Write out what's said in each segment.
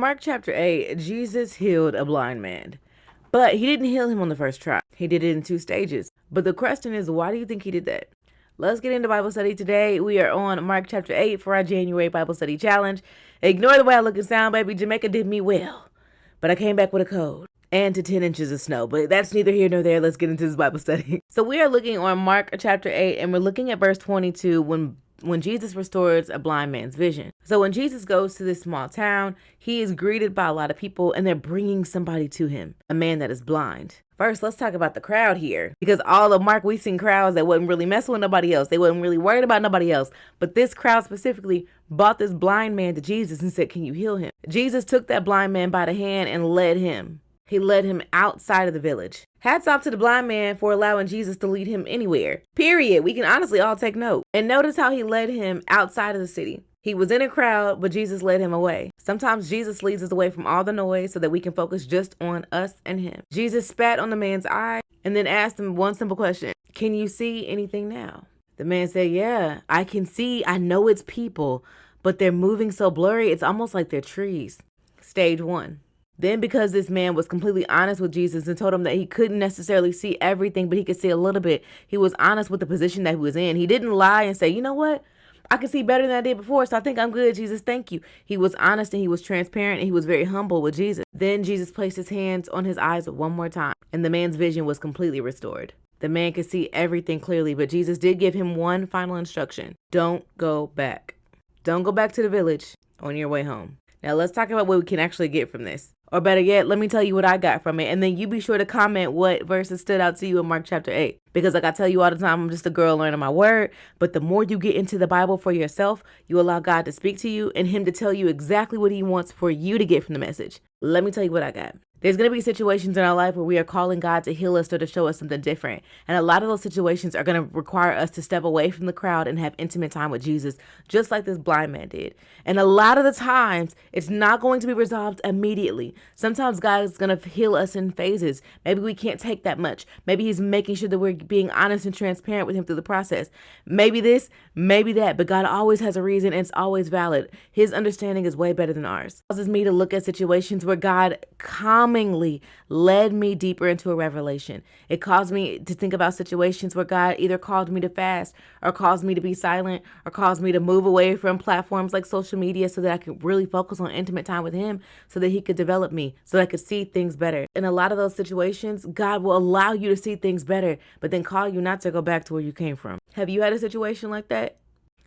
Mark chapter 8, Jesus healed a blind man. But he didn't heal him on the first try. He did it in 2 stages. But the question is, why do you think he did that? Let's get into Bible study today. We are on Mark chapter 8 for our January Bible study challenge. Ignore the way I look and sound, baby. Jamaica did me well. But I came back with a cold and to 10 inches of snow. But that's neither here nor there. Let's get into this Bible study. So we are looking on Mark chapter 8, and we're looking at verse 22 when Jesus restores a blind man's vision. So when Jesus goes to this small town, he is greeted by a lot of people, and they're bringing somebody to him, a man that is blind. First, let's talk about the crowd here, because all of Mark, we've seen crowds that wasn't really messing with nobody else. They wasn't really worried about nobody else. But this crowd specifically brought this blind man to Jesus and said, "Can you heal him?" Jesus took that blind man by the hand and led him. He led him outside of the village. Hats off to the blind man for allowing Jesus to lead him anywhere. Period. We can honestly all take note. And notice how he led him outside of the city. He was in a crowd, but Jesus led him away. Sometimes Jesus leads us away from all the noise so that we can focus just on us and him. Jesus spat on the man's eye and then asked him one simple question. "Can you see anything now?" The man said, "Yeah, I can see. I know it's people, but they're moving so blurry. It's almost like they're trees." Stage 1. Then, because this man was completely honest with Jesus and told him that he couldn't necessarily see everything, but he could see a little bit, he was honest with the position that he was in. He didn't lie and say, "You know what? I can see better than I did before, so I think I'm good, Jesus. Thank you." He was honest and he was transparent and he was very humble with Jesus. Then Jesus placed his hands on his eyes one more time, and the man's vision was completely restored. The man could see everything clearly, but Jesus did give him one final instruction. Don't go back. Don't go back to the village on your way home. Now let's talk about what we can actually get from this. Or better yet, let me tell you what I got from it. And then you be sure to comment what verses stood out to you in Mark chapter 8. Because like I tell you all the time, I'm just a girl learning my word. But the more you get into the Bible for yourself, you allow God to speak to you and him to tell you exactly what he wants for you to get from the message. Let me tell you what I got. There's going to be situations in our life where we are calling God to heal us or to show us something different. And a lot of those situations are going to require us to step away from the crowd and have intimate time with Jesus, just like this blind man did. And a lot of the times, it's not going to be resolved immediately. Sometimes God is going to heal us in phases. Maybe we can't take that much. Maybe he's making sure that we're being honest and transparent with him through the process. Maybe this, maybe that, but God always has a reason and it's always valid. His understanding is way better than ours. It causes me to look at situations where God calmingly led me deeper into a revelation. It caused me to think about situations where God either called me to fast or caused me to be silent or caused me to move away from platforms like social media so that I could really focus on intimate time with him so that he could develop me, so that I could see things better. In a lot of those situations, God will allow you to see things better, but then call you not to go back to where you came from. Have you had a situation like that?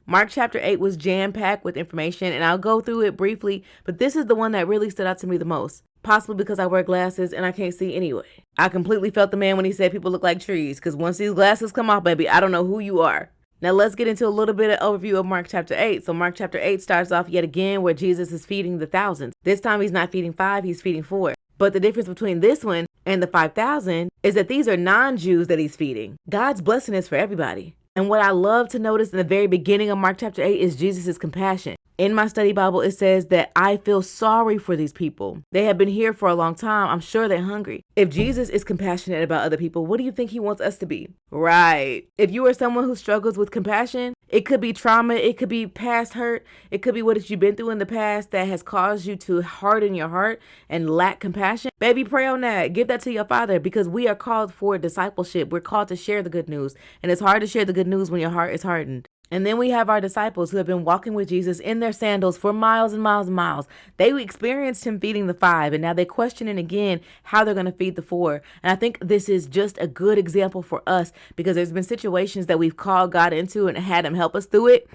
Mark chapter 8 was jam-packed with information, and I'll go through it briefly, but this is the one that really stood out to me the most. Possibly because I wear glasses and I can't see anyway. I completely felt the man when he said people look like trees, because once these glasses come off, baby, I don't know who you are. Now let's get into a little bit of overview of Mark chapter 8. So Mark chapter 8 starts off yet again where Jesus is feeding the thousands. This time he's not feeding 5, he's feeding 4. But the difference between this one and the 5,000 is that these are non-Jews that he's feeding. God's blessing is for everybody. And what I love to notice in the very beginning of Mark chapter 8 is Jesus' compassion. In my study Bible, it says that I feel sorry for these people. They have been here for a long time. I'm sure they're hungry. If Jesus is compassionate about other people, what do you think he wants us to be? Right. If you are someone who struggles with compassion, it could be trauma. It could be past hurt. It could be what you've been through in the past that has caused you to harden your heart and lack compassion. Baby, pray on that. Give that to your Father, because we are called for discipleship. We're called to share the good news. And it's hard to share the good news when your heart is hardened. And then we have our disciples who have been walking with Jesus in their sandals for miles and miles and miles. They experienced him feeding the 5, and now they're questioning again how they're going to feed the 4. And I think this is just a good example for us, because there's been situations that we've called God into and had him help us through it.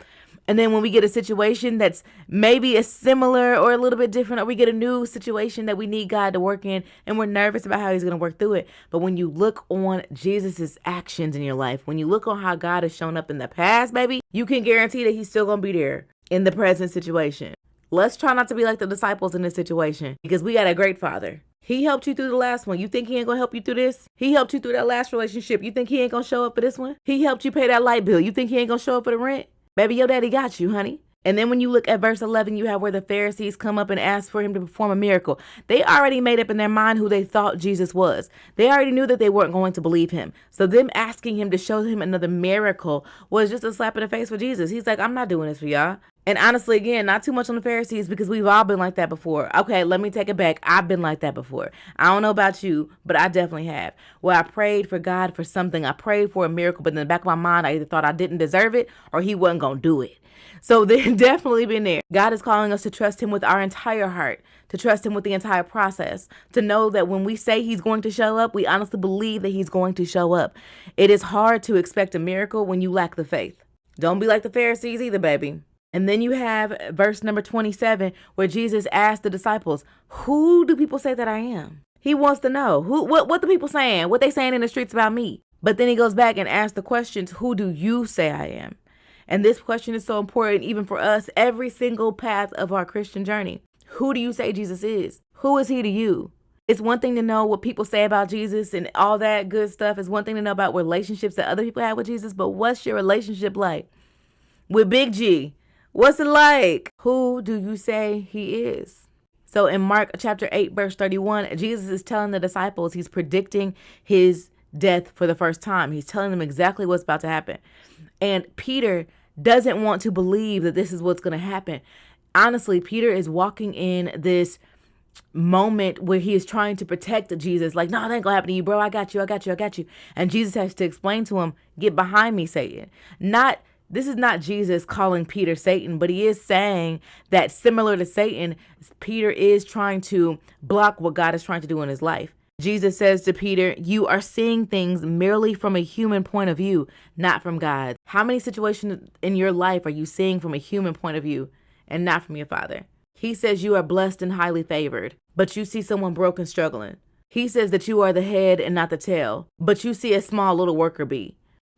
And then when we get a situation that's maybe a similar or a little bit different, or we get a new situation that we need God to work in and we're nervous about how he's going to work through it. But when you look on Jesus's actions in your life, when you look on how God has shown up in the past, baby, you can guarantee that he's still going to be there in the present situation. Let's try not to be like the disciples in this situation, because we got a great Father. He helped you through the last one. You think he ain't gonna help you through this? He helped you through that last relationship. You think he ain't gonna show up for this one? He helped you pay that light bill. You think he ain't gonna show up for the rent? Baby, your daddy got you, honey. And then when you look at verse 11, you have where the Pharisees come up and ask for him to perform a miracle. They already made up in their mind who they thought Jesus was. They already knew that they weren't going to believe him. So them asking him to show him another miracle was just a slap in the face for Jesus. He's like, I'm not doing this for y'all. And honestly, again, not too much on the Pharisees because we've all been like that before. Okay, let me take it back. I've been like that before. I don't know about you, but I definitely have. Where I prayed for God for something. I prayed for a miracle, but in the back of my mind, I either thought I didn't deserve it or he wasn't going to do it. So they've definitely been there. God is calling us to trust him with our entire heart, to trust him with the entire process, to know that when we say he's going to show up, we honestly believe that he's going to show up. It is hard to expect a miracle when you lack the faith. Don't be like the Pharisees either, baby. And then you have verse number 27, where Jesus asked the disciples, who do people say that I am? He wants to know what the people saying, what they saying in the streets about me. But then he goes back and asks the questions, who do you say I am? And this question is so important even for us, every single path of our Christian journey. Who do you say Jesus is? Who is he to you? It's one thing to know what people say about Jesus and all that good stuff. It's one thing to know about relationships that other people have with Jesus, but what's your relationship like with Big G? What's it like? Who do you say he is? So in Mark chapter 8, verse 31, Jesus is telling the disciples, he's predicting his death for the first time. He's telling them exactly what's about to happen. And Peter doesn't want to believe that this is what's going to happen. Honestly, Peter is walking in this moment where he is trying to protect Jesus. Like, no, that ain't gonna happen to you, bro. I got you. And Jesus has to explain to him, get behind me, Satan. This is not Jesus calling Peter Satan, but he is saying that similar to Satan, Peter is trying to block what God is trying to do in his life. Jesus says to Peter, you are seeing things merely from a human point of view, not from God. How many situations in your life are you seeing from a human point of view and not from your Father? He says you are blessed and highly favored, but you see someone broken, struggling. He says that you are the head and not the tail, but you see a small little worker bee.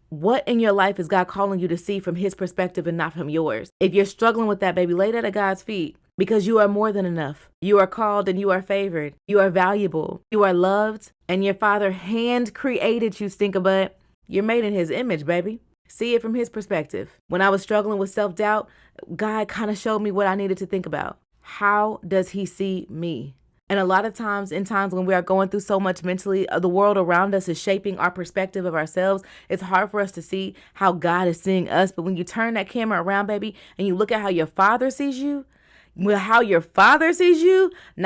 What in your life is God calling you to see from his perspective and not from yours? If you're struggling with that, baby, lay that at God's feet, because you are more than enough. You are called and you are favored. You are valuable. You are loved, and your Father hand created you, stinkerbutt. You're made in his image, baby. See it from his perspective. When I was struggling with self-doubt, God kind of showed me what I needed to think about. How does he see me? And a lot of times, in times when we are going through so much mentally, the world around us is shaping our perspective of ourselves. It's hard for us to see how God is seeing us. But when you turn that camera around, baby, and you look at how your Father sees you, not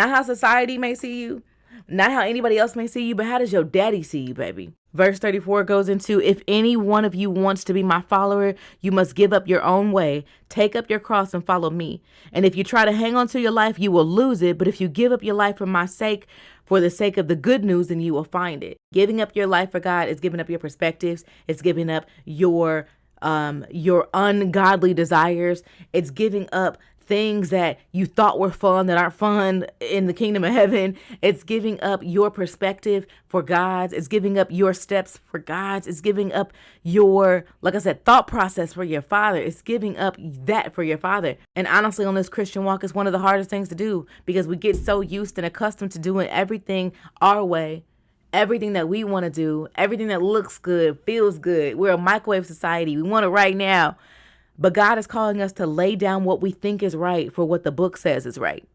how society may see you, not how anybody else may see you, but how does your daddy see you, baby? Verse 34 goes into, if any one of you wants to be my follower, you must give up your own way, take up your cross and follow me. And if you try to hang on to your life, you will lose it. But if you give up your life for my sake, for the sake of the good news, then you will find it. Giving up your life for God is giving up your perspectives. It's giving up your ungodly desires. It's giving up things that you thought were fun that aren't fun in the kingdom of heaven. It's giving up your perspective for God's. It's giving up your steps for God's. It's giving up your, like I said, thought process for your Father. It's giving up that for your Father. And honestly, on this Christian walk, it's one of the hardest things to do because we get so used and accustomed to doing everything our way. Everything that we want to do, everything that looks good, feels good. We're a microwave society. We want it right now. But God is calling us to lay down what we think is right for what the book says is right.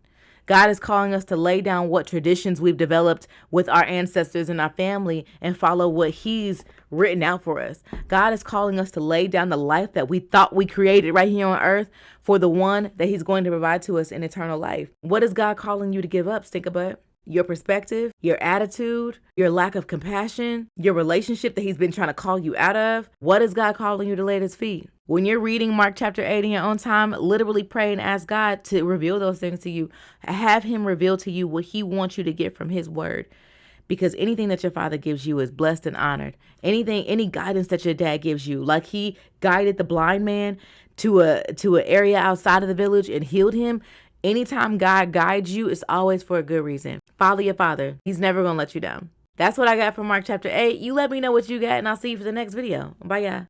God is calling us to lay down what traditions we've developed with our ancestors and our family and follow what he's written out for us. God is calling us to lay down the life that we thought we created right here on earth for the one that he's going to provide to us in eternal life. What is God calling you to give up, stinkerbutt? Your perspective, your attitude, your lack of compassion, your relationship that he's been trying to call you out of. What is God calling you to lay at his feet? When you're reading Mark chapter 8 in your own time, literally pray and ask God to reveal those things to you. Have him reveal to you what he wants you to get from his word. Because anything that your Father gives you is blessed and honored. Any guidance that your dad gives you, like he guided the blind man to an area outside of the village and healed him. Anytime God guides you, it's always for a good reason. Follow your Father. He's never going to let you down. That's what I got from Mark chapter 8. You let me know what you got, and I'll see you for the next video. Bye, y'all.